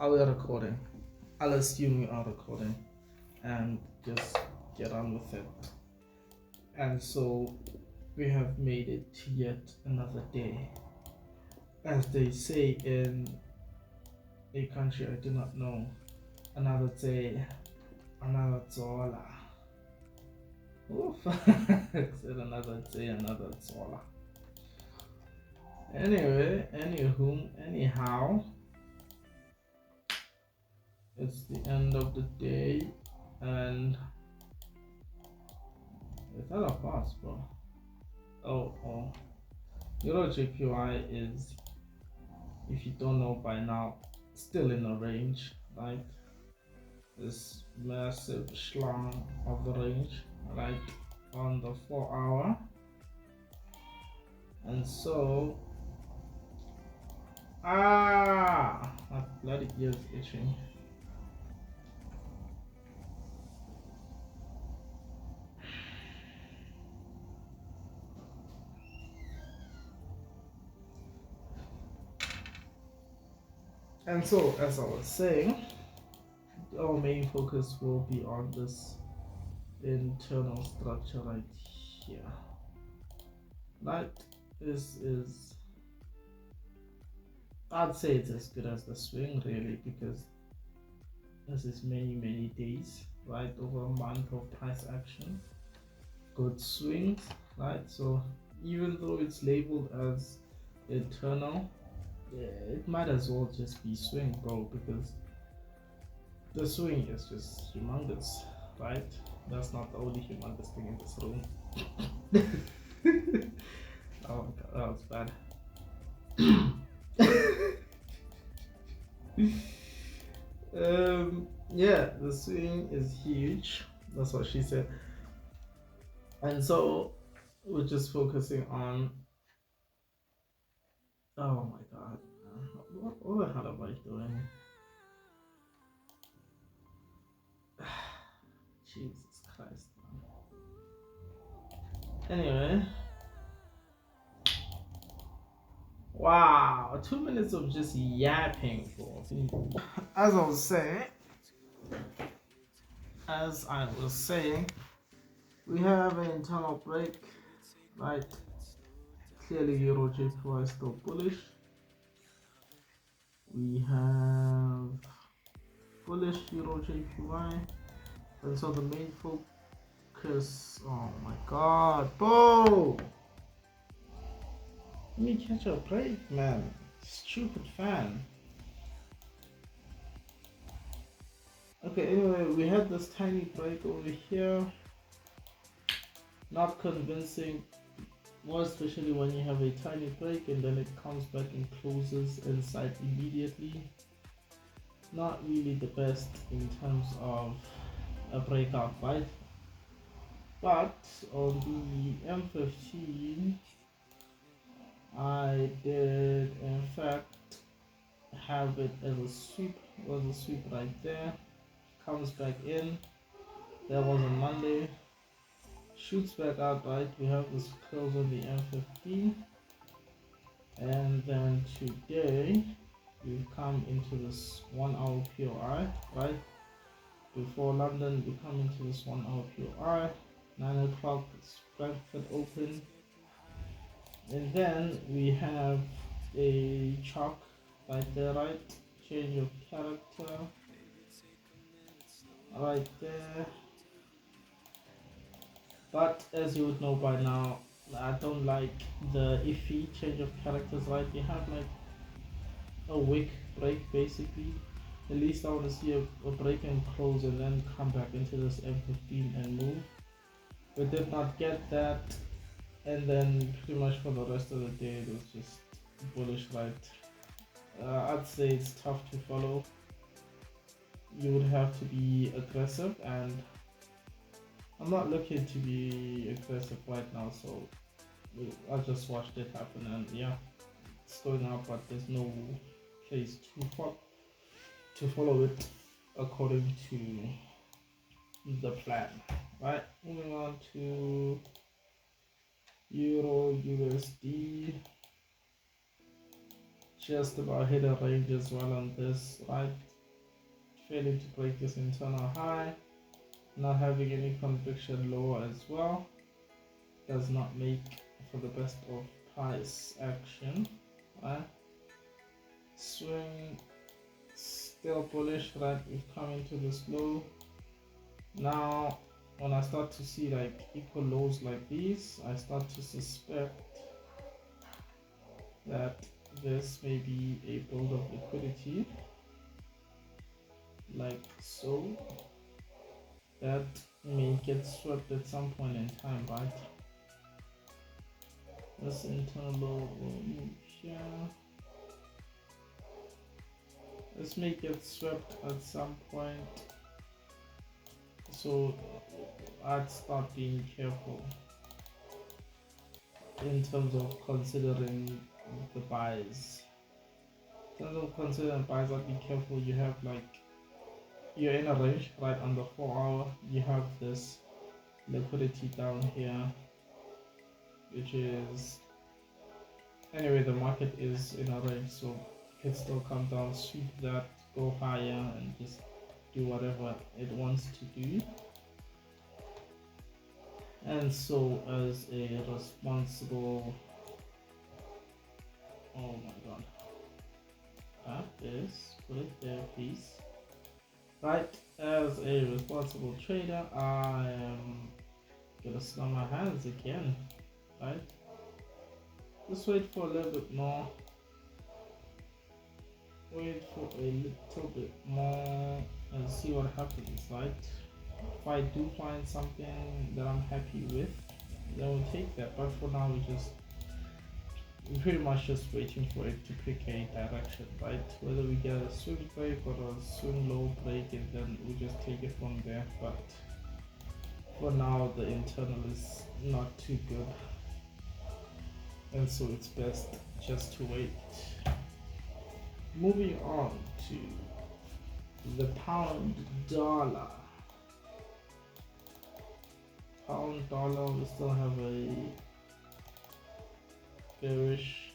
Are we recording? I'll assume we are recording and just get on with it. And so we have made it to yet another day. As they say in a country I do not know, another day, another Zola. Oof. Said another day, another Zola. Anyway, anyhow, it's the end of the day, and is that a pass, bro? Oh. EuroJPY is, if you don't know by now, still in a range, right? This massive schlong of the range, right? On the 4 hour. And so, my bloody ears itching. And so, as I was saying, our main focus will be on this internal structure right here. Right? This is, I'd say it's as good as the swing, really, because this is many days, right? Over a month of price action, good swings, right? So even though it's labeled as internal, it might as well just be swing, bro, because the swing is just humongous, right? That's not the only humongous thing in this room. Oh my god, that was bad. Yeah, the swing is huge. That's what she said. And so we're just focusing on. Oh my god, what the hell am I doing? Jesus Christ, man. Anyway, wow, 2 minutes of just yapping for. As I was saying, we have an internal break, right? Clearly, EuroJPY is still bullish. We have bullish EuroJPY, and so the main focus. Oh my god, Bo! Let me catch a break, man. Stupid fan. Okay, anyway, we had this tiny break over here. Not convincing, more especially when you have a tiny break and then it comes back and closes inside immediately. Not really the best in terms of a breakout, right? But on the M15, I did in fact have it as a sweep. Was a sweep right there. Comes back in. That was on Monday. Shoots back out, right? We have this close on the M15. And then today we've come into this 1 hour POI, right? Before London, we come into this 1 hour POI. 9 o'clock, Frankfurt open. And then we have a chalk right there, right? Change of character right there. But as you would know by now, I don't like the iffy change of characters, right? You have like a wick break basically. At least I want to see a break and close and then come back into this M15 and move. We did not get that, and then pretty much for the rest of the day it was just bullish, right? I'd say it's tough to follow. You would have to be aggressive, and I'm not looking to be aggressive right now, so I just watched it happen, and yeah, it's going up, but there's no place to follow it according to the plan, right? Moving on to Euro USD. just about hit a range as well on this, right? Failing to break this internal high, not having any conviction lower as well, does not make for the best of price action, right? Swing still bullish, right? We've come into this low. Now when I start to see like equal lows like these, I start to suspect that this may be a build of liquidity like so, that may get swept at some point in time, right? This internal low will move here. This may get swept at some point, so I'd start being careful in terms of considering the buys. In terms of considering buys, I'd be careful. You have like, you're in a range, right? On the 4 hour, you have this liquidity down here, which is, anyway, the market is in a range, so it can still come down, sweep that, go higher, and just do whatever it wants to do. And so as a responsible, oh my god, put it there please. Right, as a responsible trader, I am gonna slam my hands again, right? Just wait for a little bit more. Wait for a little bit more and see what happens, right? If I do find something that I'm happy with, then we'll take that. But for now, we're pretty much just waiting for it to pick a direction, right? Whether we get a swing break or a swing low break, and then we just take it from there. But for now, the internal is not too good, and so it's best just to wait. Moving on to the pound dollar. Pound dollar, we still have a bearish.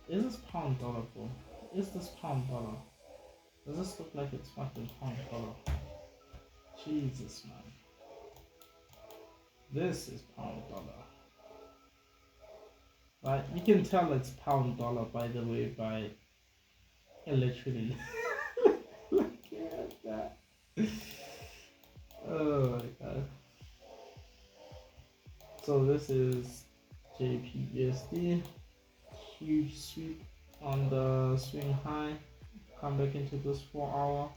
Is this pound dollar, bro? Is this pound dollar? Does this look like it's fucking pound dollar? Jesus, man. This is pound dollar. Right, you can tell it's pound dollar, by the way, by literally look at that. Oh my god. So this is JPUSD, huge sweep on the swing high, come back into this 4 hour.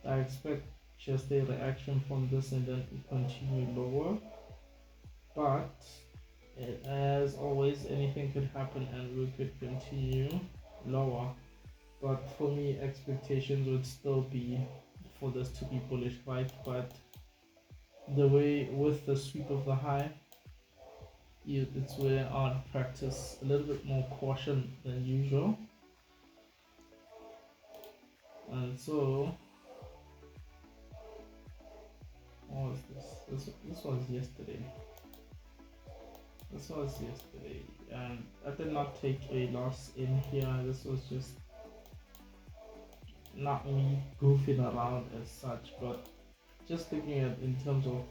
I expect just a reaction from this and then continue lower, but as always, anything could happen and we could continue lower. But for me, expectations would still be for this to be bullish, right? But the way with the sweep of the high, it's where I'd practice a little bit more caution than usual. And so, what was this? This was yesterday. This was yesterday, and I did not take a loss in here. This was just not me goofing around as such, but just looking at in terms of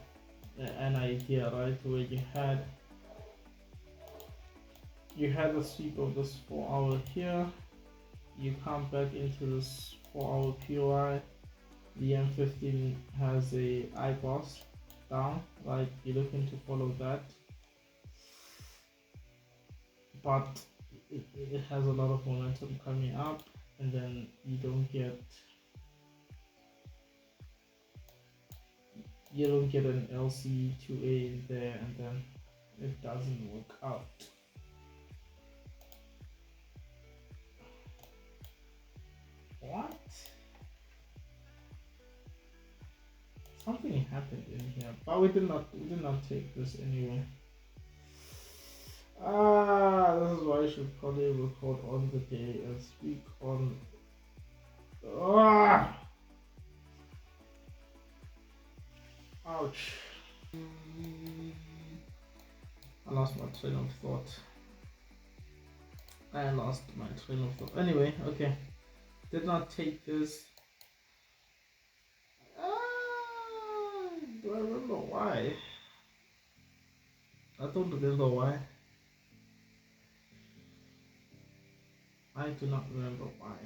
an idea, right? Where you had a sweep of this 4 hour here, you come back into this 4 hour POI, the M15 has a IBOS down, right? You're looking to follow that, but it has a lot of momentum coming up, and then you don't get an LC2A in there, and then it doesn't work out. What? Something happened in here, but we did not take this anyway. This is why I should probably record on the day and speak on. Ouch. I lost my train of thought. I lost my train of thought. Anyway, okay. Did not take this. Do I remember why? I don't remember why. I do not remember why.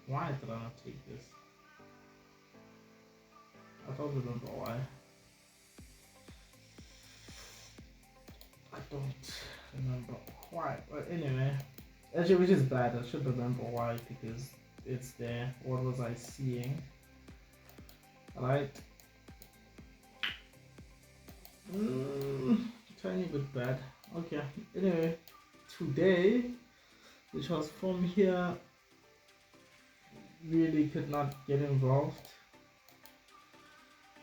Why did I not take this? I don't remember why. I don't remember why. But anyway, actually, which is bad. I should remember why because it's there. What was I seeing? Alright. Tiny bit bad. Okay. Anyway, today, which was from here, really could not get involved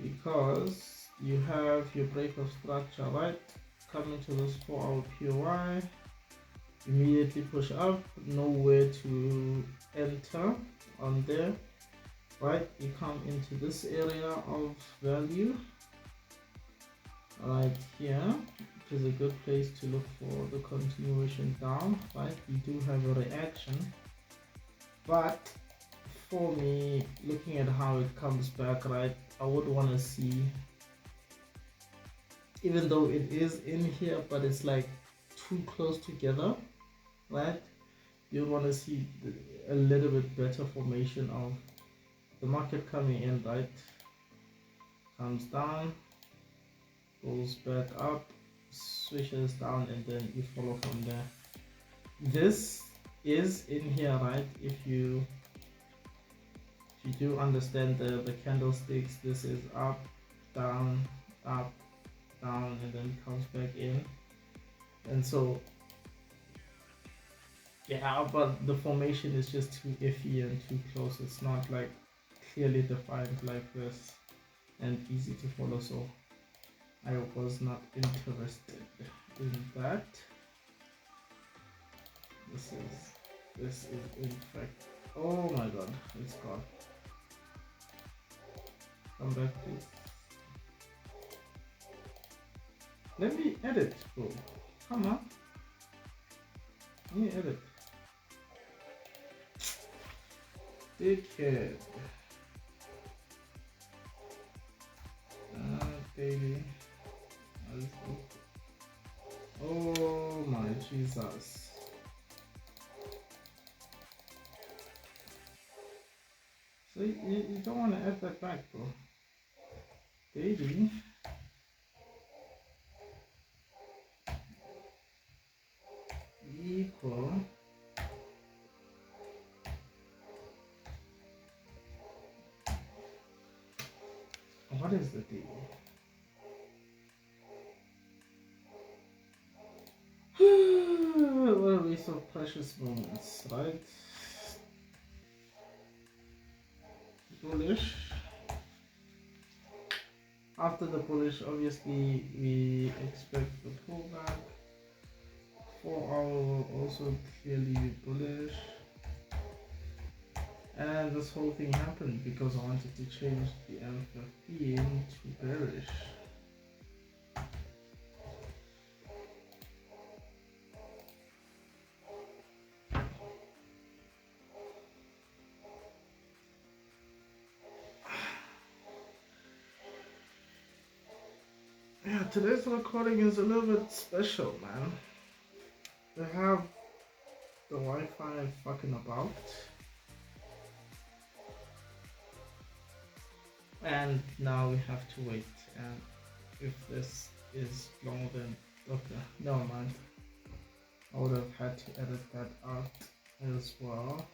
because you have your break of structure, right? Come into this 4-hour POI, immediately push up, nowhere to enter on there, right? You come into this area of value right here, which is a good place to look for the continuation down, right? You do have a reaction, but for me, looking at how it comes back, right, I would want to see, even though it is in here, but it's like too close together, right? You want to see a little bit better formation of the market coming in, right? Comes down, goes back up, switches down, and then you follow from there. This is in here, right? If you do understand the candlesticks, this is up, down, up, down, and then comes back in. And so yeah, but the formation is just too iffy and too close. It's not like clearly defined like this and easy to follow, so I was not interested in that. This is in fact, oh my god, it's gone. Come back please. Let me edit, bro. Come on. Let me edit. Dickhead. Baby. Oh my Jesus. So you don't want to add that back, bro. Baby. Equal. What is the deal? What a waste of precious moments, right? Bullish. After the bullish, obviously we expect the pullback. 4-hour will also clearly be bullish. And this whole thing happened because I wanted to change the M15 to bearish. Yeah, today's recording is a little bit special, man. We have the Wi-Fi fucking about. And now we have to wait. And if this is longer than... Okay, never mind. I would have had to edit that out as well.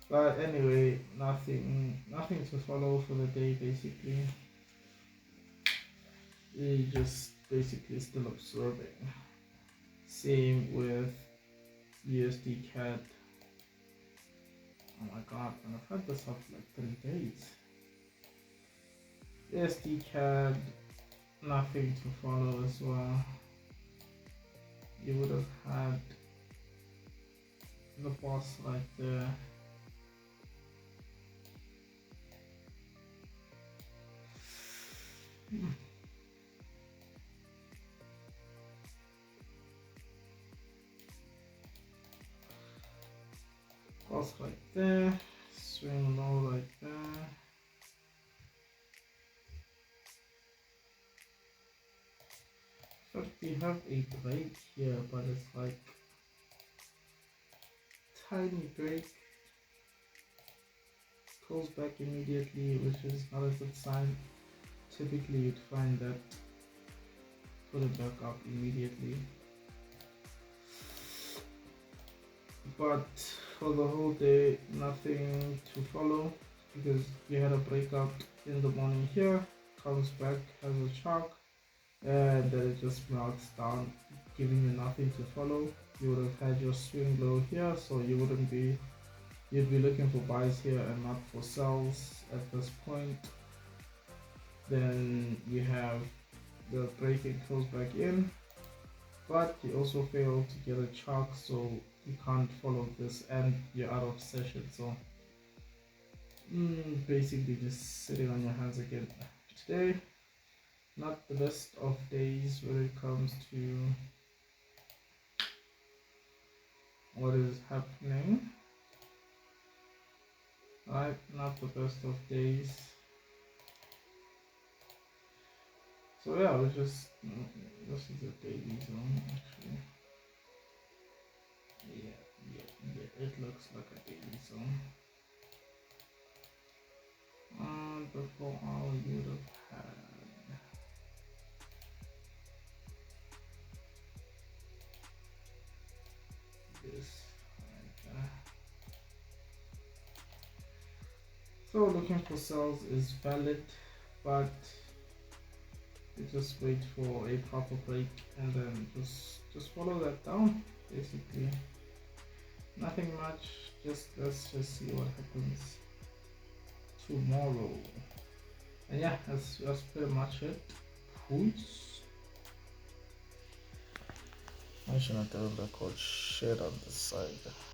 But anyway, nothing to follow for the day basically. We just basically still observing. Same with USD CAD. Oh my god, man, I've had this up for like 3 days. USD CAD, nothing to follow as well. You would have had the boss right there. Cross right there, swing low right there. In fact, we have a break here, but it's like tiny break. Goes back immediately, which is not a good sign. Typically, you'd find that put it back up immediately. But for the whole day, nothing to follow because we had a breakout in the morning here, comes back as a shark, and then it just melts down, giving you nothing to follow. You would have had your swing low here, so you'd be looking for buys here and not for sells at this point. Then you have the breaking close back in, but you also fail to get a chalk, so you can't follow this and you're out of session. So basically just sitting on your hands again. Today, not the best of days when it comes to what is happening. Right, not the best of days. So yeah, we just this is a daily zone actually. Yeah, it looks like a daily zone. And before all you would have had this right there. So looking for sells is valid, but you just wait for a proper break and then just follow that down. Basically, nothing much. Let's just see what happens tomorrow. And yeah, that's pretty much it. Peace. I shouldn't have record shit on the side.